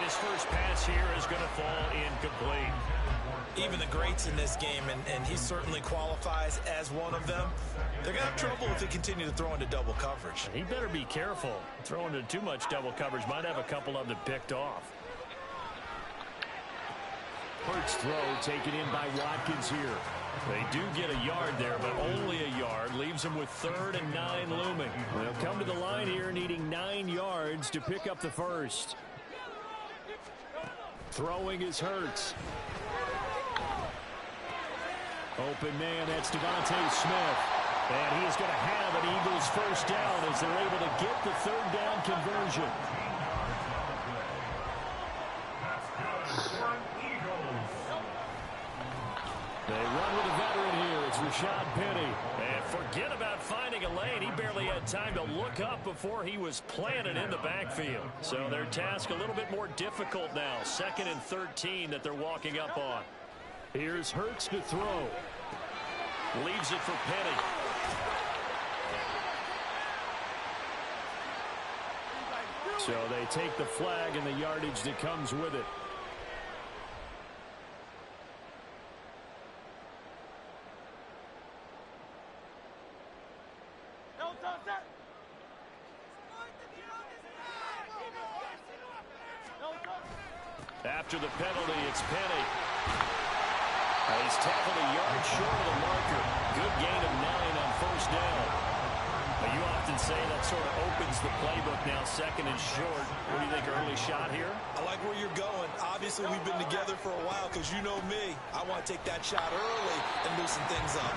his first pass here is going to fall incomplete. Even the greats in this game, and he certainly qualifies as one of them, they're going to have trouble if they continue to throw into double coverage. He better be careful. Throwing into too much double coverage might have a couple of them picked off. Hurts throw taken in by Watkins here. They do get a yard there, but only a yard. Leaves them with 3rd and 9 looming. They'll come to the line here needing 9 yards to pick up the first. Throwing is Hurts. Open man, that's Devontae Smith. And he is going to have an Eagles first down as they're able to get the 3rd down conversion. They run with a veteran here. It's Rashad Penny. And forget about finding a lane. He barely had time to look up before he was planted in the backfield. So their task a little bit more difficult now. 2nd and 13 that they're walking up on. Here's Hurts to throw. Leaves it for Penny. So they take the flag and the yardage that comes with it. After the penalty, it's Penny. He's tackled a yard short of the marker. Good gain of 9 on first down. You often say that sort of opens the playbook now, 2nd and short. What do you think, early shot here? I like where you're going. Obviously, we've been together for a while because you know me. I want to take that shot early and loosen things up.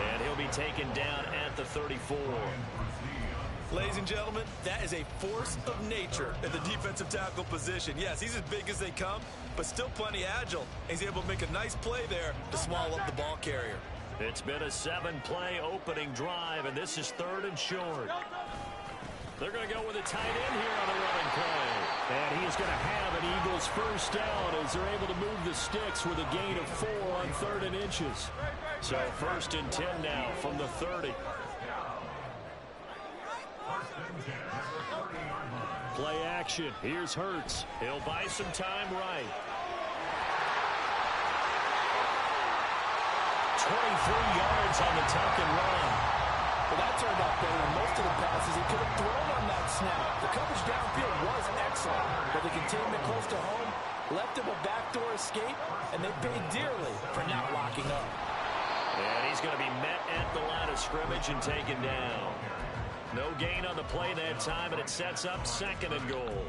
And he'll be taken down at the 34. Ladies and gentlemen, that is a force of nature at the defensive tackle position. Yes, he's as big as they come, but still plenty agile. He's able to make a nice play there to swallow up the ball carrier. It's been a 7-play opening drive, and this is 3rd and short. They're going to go with a tight end here on the running play. And he is going to have an Eagles first down as they're able to move the sticks with a gain of 4 on 3rd and inches. So 1st and 10 now from the 30. Play action. Here's Hurts. He'll buy some time right. 23 yards on the tuck and run. Well, that turned out better than most of the passes he could have thrown on that snap. The coverage downfield was excellent, but the containment close to home left him a backdoor escape, and they paid dearly for not locking up. And he's going to be met at the line of scrimmage and taken down. No gain on the play that time, and it sets up 2nd and goal.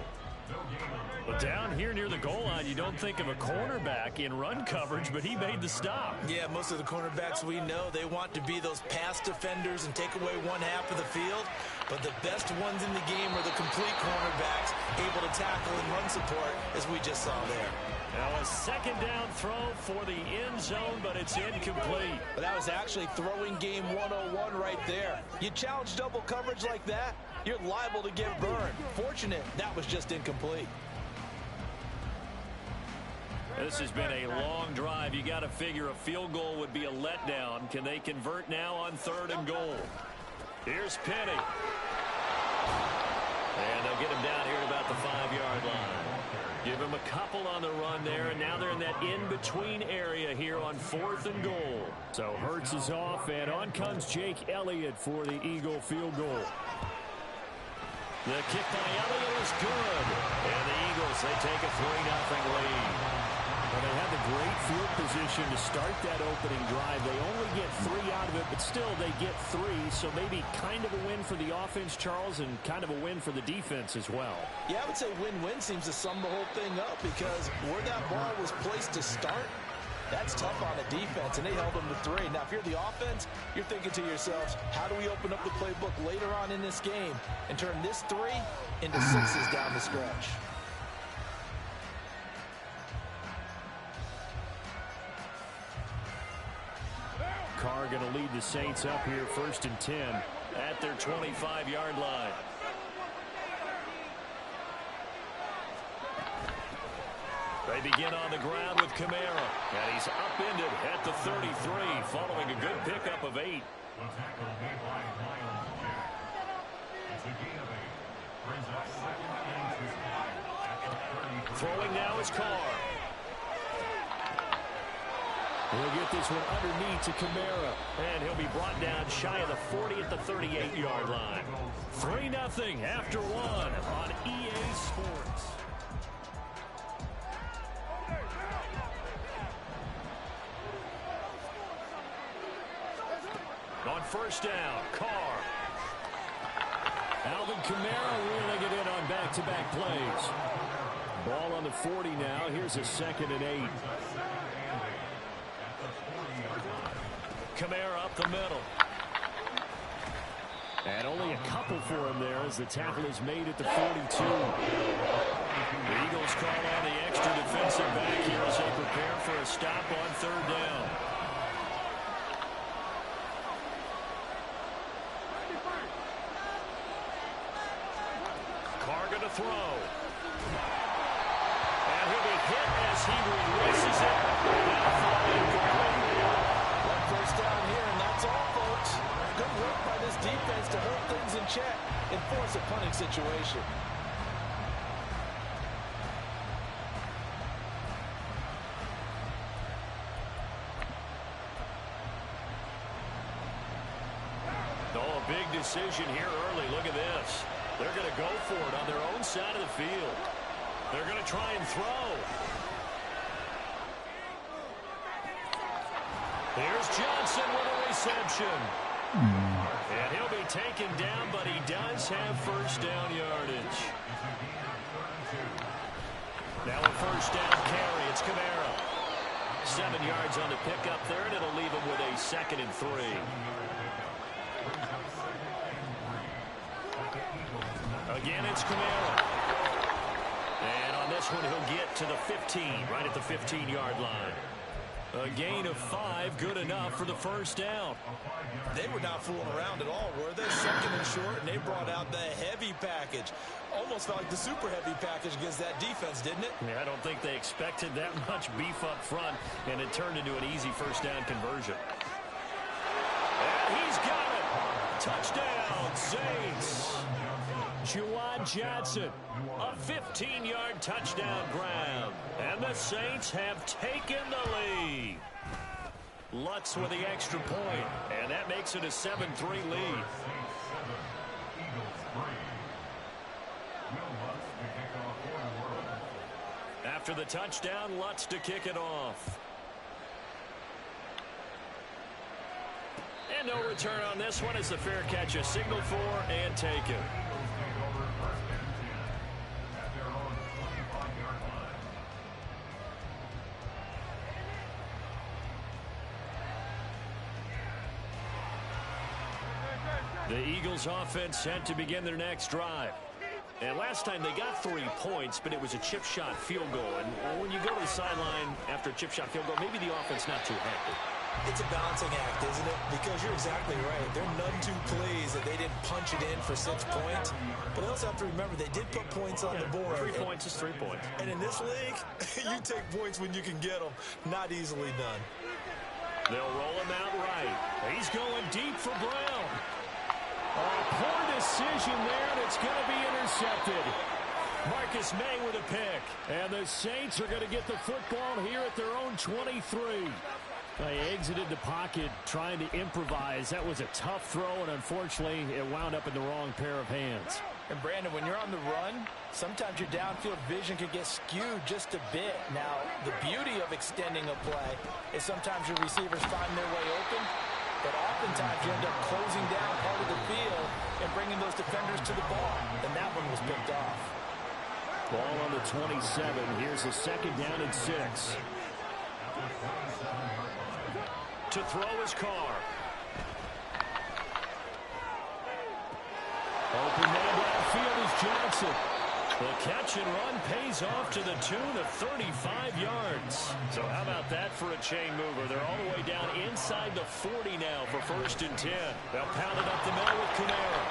But down here near the goal line, you don't think of a cornerback in run coverage, but he made the stop. Yeah, most of the cornerbacks we know, they want to be those pass defenders and take away one half of the field. But the best ones in the game are the complete cornerbacks, able to tackle and run support, as we just saw there. Now a 2nd down throw for the end zone, but it's incomplete. But that was actually throwing game 101 right there. You challenge double coverage like that, you're liable to get burned. Fortunate that was just incomplete. This has been a long drive. You got to figure a field goal would be a letdown. Can they convert now on 3rd and goal? Here's Penny. And they'll get him down here at about the 5-yard line. Give him a couple on the run there, and now they're in that in-between area here on 4th and goal. So Hurts is off, and on comes Jake Elliott for the Eagle field goal. The kick by Elliott is good. And the Eagles, they take a 3-0 lead. Well, they had the great field position to start that opening drive. They only get 3 out of it, but still they get 3. So maybe kind of a win for the offense, Charles, and kind of a win for the defense as well. Yeah, I would say win-win seems to sum the whole thing up because where that ball was placed to start, that's tough on the defense, and they held them to 3. Now, if you're the offense, you're thinking to yourselves, how do we open up the playbook later on in this game and turn this 3 into 6s down the stretch? Carr going to lead the Saints up here 1st and 10 at their 25-yard line. They begin on the ground with Kamara, and he's upended at the 33 following a good pickup of 8. Throwing now is Carr. He'll get this one underneath to Kamara. And he'll be brought down shy of the 40 at the 38-yard line. 3-0 after one on EA Sports. On first down, Carr. Alvin Kamara reeling it in on back-to-back plays. Ball on the 40 now. Here's a 2nd and 8. Kamara up the middle. And only a couple for him there as the tackle is made at the 42. The Eagles call on the extra defensive back here as they prepare for a stop on 3rd down. Carr going to throw. And he'll be hit as he releases it. First down here, and that's all, folks. Good work by this defense to hold things in check and force a punting situation. Oh, a big decision here early. Look at this. They're going to go for it on their own side of the field. They're going to try and throw. Here's Johnson with a reception. And he'll be taken down, but he does have first down yardage. Now a first down carry. It's Kamara. 7 yards on the pickup there, and it'll leave him with a 2nd and 3. Again, it's Kamara. And on this one, he'll get to the 15, right at the 15-yard line. A gain of 5, good enough for the first down. They were not fooling around at all, were they? 2nd and short, and they brought out the heavy package. Almost felt like the super heavy package against that defense, didn't it? Yeah, I don't think they expected that much beef up front, and it turned into an easy first down conversion. And he's got it. Touchdown, Saints. Juwan Johnson, a 15-yard touchdown grab. And the Saints have taken the lead. Lutz with the extra point, and that makes it a 7-3 lead. After the touchdown, Lutz to kick it off. And no return on this one as the fair catch is signaled for and taken. The Eagles offense set to begin their next drive. And last time they got 3 points, but it was a chip shot field goal. And when you go to the sideline after a chip shot field goal, maybe the offense not too happy. It's a balancing act, isn't it? Because you're exactly right. There are none too pleased that they didn't punch it in for 6 points. But they also have to remember they did put points on the board. 3 points is 3 points. And in this league, you take points when you can get them. Not easily done. They'll roll him out right. He's going deep for Brown. Poor decision there, and it's going to be intercepted. Marcus May with a pick. And the Saints are going to get the football here at their own 23. They exited the pocket trying to improvise. That was a tough throw, and unfortunately, it wound up in the wrong pair of hands. And Brandon, when you're on the run, sometimes your downfield vision can get skewed just a bit. Now, the beauty of extending a play is sometimes your receivers find their way open, but oftentimes you end up closing down part of the field and bringing those defenders to the ball. And that one was picked off. Ball on the 27. Here's a 2nd down and 6. To throw his Carr. Open man downfield is Johnson. The catch and run pays off to the tune of 35 yards. So how about that for a chain mover? They're all the way down inside the 40 now for 1st and 10. They'll pound it up the middle with Kamara.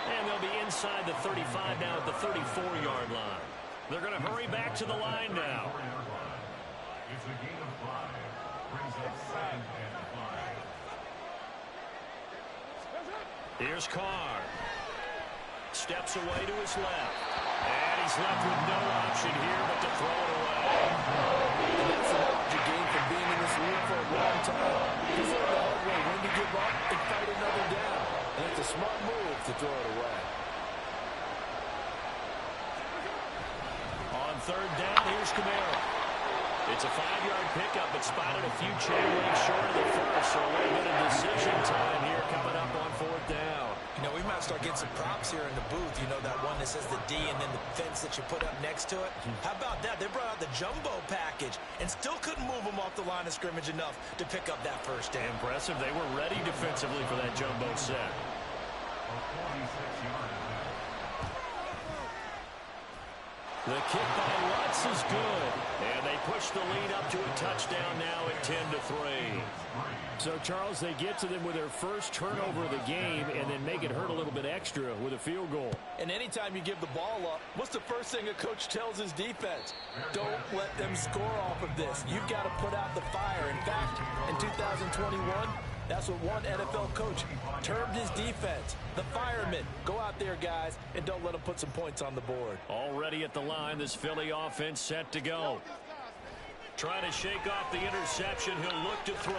And they'll be inside the 35 now at the 34-yard line. They're going to hurry back to the line now. It's a gain of 5. Brings up 7 and 5. Here's Carr. Steps away to his left. And he's left with no option here but to throw it away. And that's the knowledge you gain from being in this league for a long time. He's learned the hard way when to give up and fight another down. And it's a smart move to throw it away. On third down, here's Kamara. It's a 5-yard pickup, but spotted a few chain links short of the first, so a little bit of decision time here coming up on fourth down. You know, we might start getting some props here in the booth. You know, that one that says the D and then the fence that you put up next to it. How about that? They brought out the jumbo package and still couldn't move them off the line of scrimmage enough to pick up that first down. Impressive. They were ready defensively for that jumbo set. The kick by Lutz is good. And they push the lead up to a touchdown now at 10-3. So, Charles, they get to them with their first turnover of the game and then make it hurt a little bit extra with a field goal. And anytime you give the ball up, what's the first thing a coach tells his defense? Don't let them score off of this. You've got to put out the fire. In fact, in 2021, that's what one NFL coach termed his defense, the firemen. Go out there, guys, and don't let them put some points on the board. Already at the line, this Philly offense set to go. Trying to shake off the interception. He'll look to throw.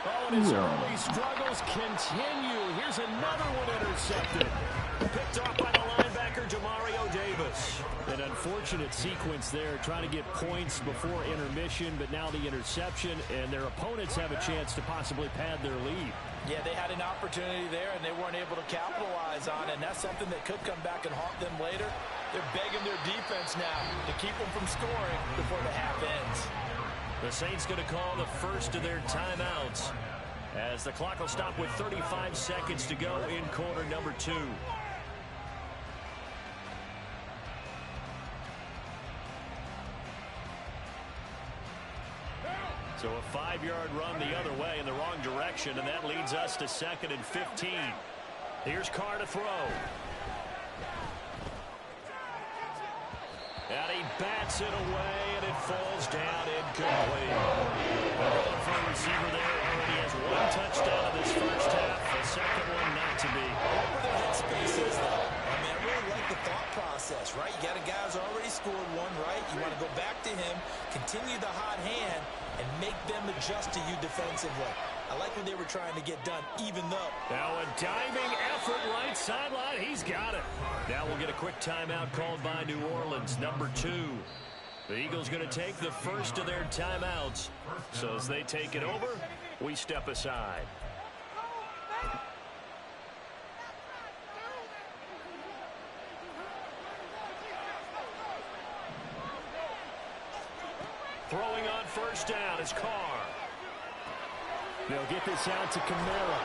Oh, and his early struggles continue. Here's another one intercepted. Picked off by the linebacker, Jamario Davis. An unfortunate sequence there, trying to get points before intermission, but now the interception, and their opponents have a chance to possibly pad their lead. Yeah, they had an opportunity there, and they weren't able to capitalize on it, and that's something that could come back and haunt them later. They're begging their defense now to keep them from scoring before the half ends. The Saints going to call the first of their timeouts as the clock will stop with 35 seconds to go in quarter number 2. So a 5-yard run the other way in the wrong direction, and that leads us to 2nd and 15. Here's Carr to throw. And he bats it away, and it falls down incomplete. They're going for a receiver there. Already has one touchdown in this first half. The second one not to be. What were their headspace is, though? I mean, I really like the thought process, right? You got a guy who's already scored one, right? You want to go back to him, continue the hot hand, and make them adjust to you defensively. I like what they were trying to get done, even though. Now a diving effort right sideline. He's got it. Now we'll get a quick timeout called by New Orleans, number 2. The Eagles going to take the first of their timeouts. So as they take it over, we step aside. Throwing on first down is Carr. They'll get this out to Kamara.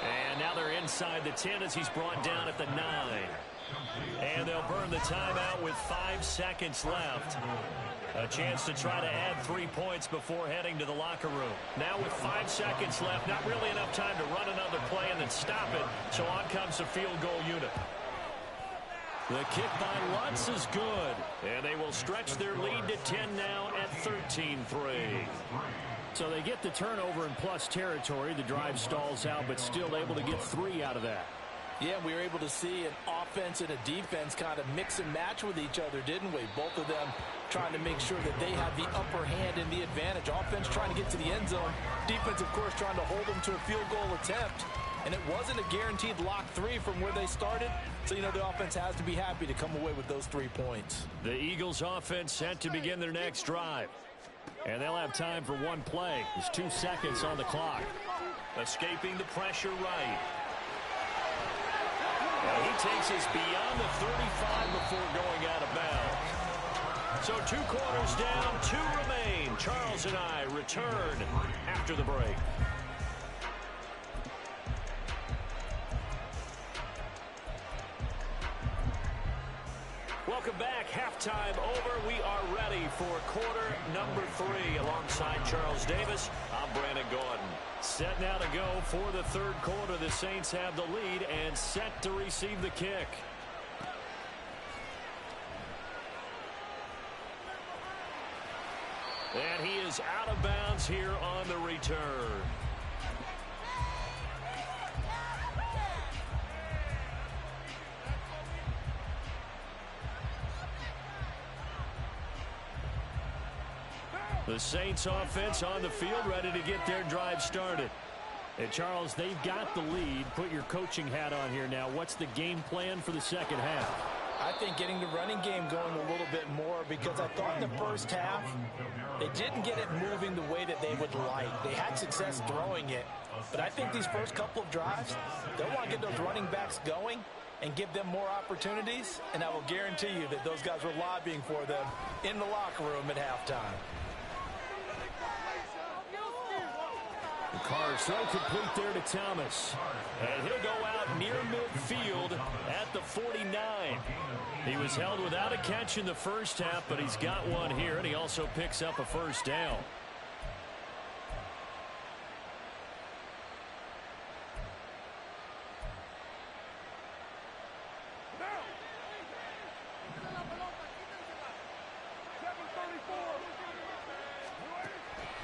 And now they're inside the 10 as he's brought down at the 9. And they'll burn the timeout with 5 seconds left. A chance to try to add 3 points before heading to the locker room. Now with 5 seconds left, not really enough time to run another play and then stop it. So on comes the field goal unit. The kick by Lutz is good. And they will stretch their lead to 10 now at 13-3. So they get the turnover in plus territory. The drive stalls out, but still able to get 3 out of that. Yeah, we were able to see an offense and a defense kind of mix and match with each other, didn't we? Both of them trying to make sure that they have the upper hand and the advantage. Offense trying to get to the end zone. Defense, of course, trying to hold them to a field goal attempt. And it wasn't a guaranteed lock 3 from where they started. So, you know, the offense has to be happy to come away with those 3 points. The Eagles offense set to begin their next drive. And they'll have time for one play. There's 2 seconds on the clock. Escaping the pressure right. And he takes us beyond the 35 before going out of bounds. So 2 quarters down, 2 remain. Charles and I return after the break. Welcome back. Halftime over. We are ready for quarter number 3. Alongside Charles Davis, I'm Brandon Gordon. Set now to go for the third quarter. The Saints have the lead and set to receive the kick. And he is out of bounds here on the return. The Saints offense on the field, ready to get their drive started. And Charles, they've got the lead. Put your coaching hat on here now. What's the game plan for the second half? I think getting the running game going a little bit more, because I thought in the first half they didn't get it moving the way that they would like. They had success throwing it, but I think these first couple of drives, they'll want to get those running backs going and give them more opportunities, and I will guarantee you that those guys were lobbying for them in the locker room at halftime. The Carr's throw complete there to Thomas. And he'll go out near midfield at the 49. He was held without a catch in the first half, but he's got one here, and he also picks up a first down.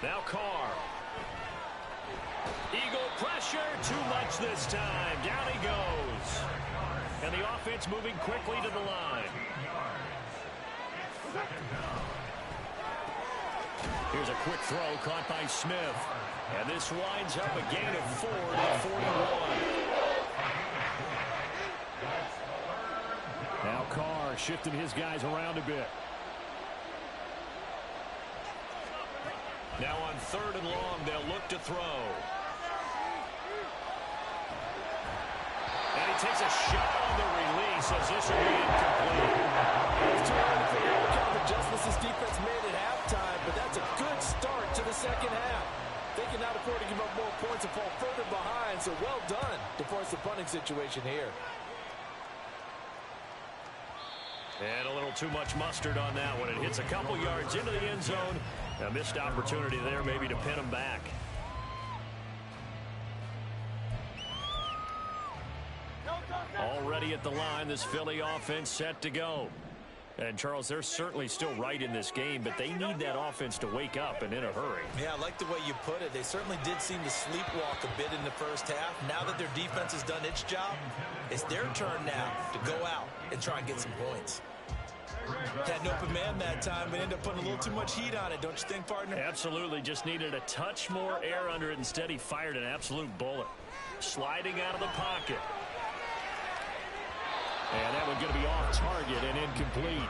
Now Carr. Eagle pressure, too much this time. Down he goes. And the offense moving quickly to the line. Here's a quick throw caught by Smith. And this winds up a gain of 4 to 41. Now Carr shifting his guys around a bit. Now on 3rd and long, they'll look to throw. And he takes a shot on the release as this will be incomplete. It's too early to figure out what kind of adjustments this defense made at halftime, but that's a good start to the second half. They cannot afford to give up more points and fall further behind, so well done to force the punting situation here. And a little too much mustard on that one. It hits a couple yards into the end zone. A missed opportunity there maybe to pin him back. Already at the line, this Philly offense set to go. And, Charles, they're certainly still right in this game, but they need that offense to wake up and in a hurry. Yeah, I like the way you put it. They certainly did seem to sleepwalk a bit in the first half. Now that their defense has done its job, it's their turn now to go out and try and get some points. Had an open man that time, but ended up putting a little too much heat on it, don't you think, partner? Absolutely. Just needed a touch more air under it. Instead, he fired an absolute bullet. Sliding out of the pocket. And that one's going to be off target and incomplete.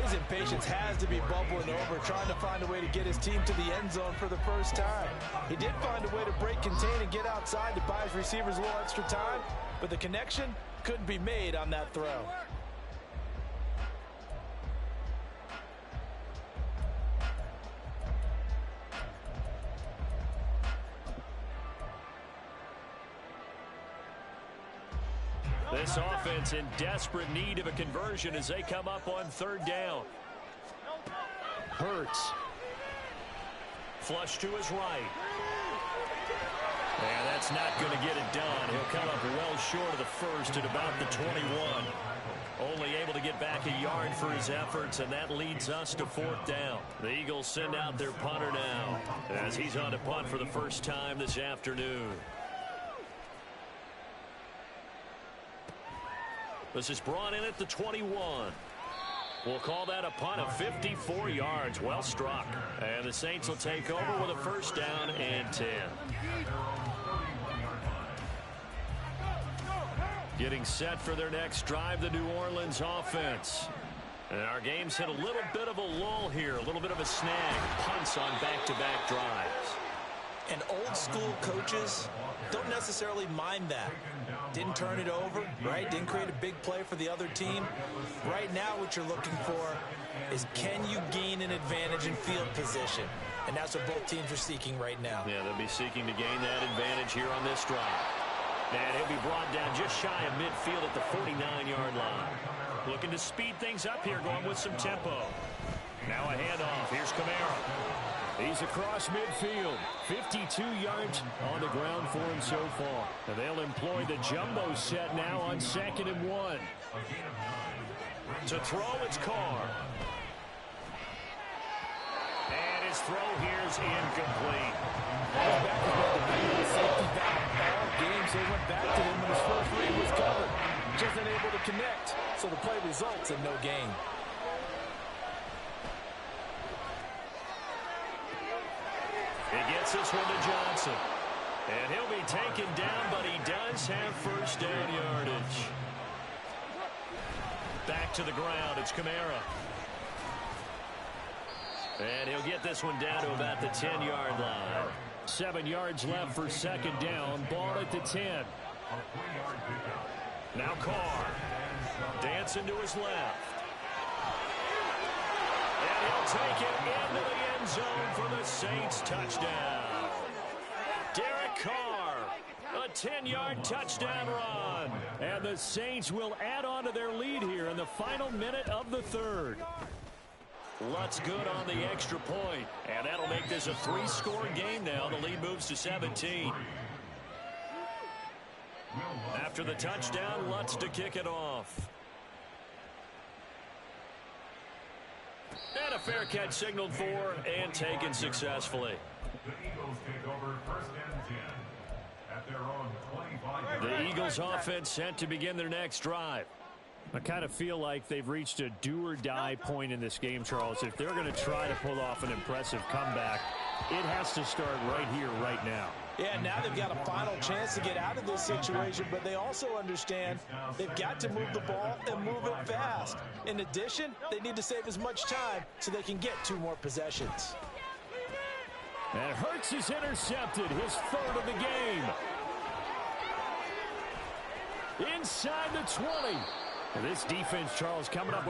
His impatience has to be bubbling over, trying to find a way to get his team to the end zone for the first time. He did find a way to break, contain, and get outside to buy his receivers a little extra time, but the connection couldn't be made on that throw. This offense in desperate need of a conversion as they come up on 3rd down. Hurts. Flush to his right. And that's not going to get it done. He'll come up well short of the first at about the 21. Only able to get back a yard for his efforts, and that leads us to 4th down. The Eagles send out their punter now as he's on to punt for the first time this afternoon. This is brought in at the 21. We'll call that a punt of 54 yards. Well struck. And the Saints will take over with a first down and 10. Getting set for their next drive, the New Orleans offense. And our game's hit a little bit of a lull here, a little bit of a snag. Punts on back-to-back drives. And old school coaches don't necessarily mind that. Didn't turn it over, right? Didn't create a big play for the other team. Right now what you're looking for is, can you gain an advantage in field position? And that's what both teams are seeking right now. Yeah, they'll be seeking to gain that advantage here on this drive. And he'll be brought down just shy of midfield at the 49-yard line. Looking to speed things up here, going with some tempo. Now a handoff. Here's Kamara. He's across midfield. 52 yards on the ground for him so far. And they'll employ the jumbo set now on 2nd and 1. To throw, it's Carr. And his throw here's incomplete. His back has been defending the safety valve all game, so he went back to him when his first read was covered. Just unable to connect, so the play results in no gain. gets this one to Johnson. And he'll be taken down, but he does have first down yardage. Back to the ground. It's Kamara. And he'll get this one down to about the 10-yard line. 7 yards left for second down. Ball at the 10. Now Carr. Dancing to his left. And he'll take it into the end zone for the Saints touchdown. Derek Carr, a 10-yard touchdown run. And the Saints will add on to their lead here in the final minute of the third. Lutz good on the extra point, and that'll make this a 3-score game now. The lead moves to 17. After the touchdown, Lutz to kick it off. And a fair catch signaled for and taken successfully. The Eagles take over first and 10 at their own 25. The Eagles offense set to begin their next drive. I kind of feel like they've reached a do-or-die point in this game, Charles. If they're going to try to pull off an impressive comeback, it has to start right here, right now. Yeah, now they've got a final chance to get out of this situation, but they also understand they've got to move the ball and move it fast. In addition, they need to save as much time so they can get 2 more possessions. And Hurts is intercepted, his 3rd of the game. Inside the 20. This defense, Charles, coming up with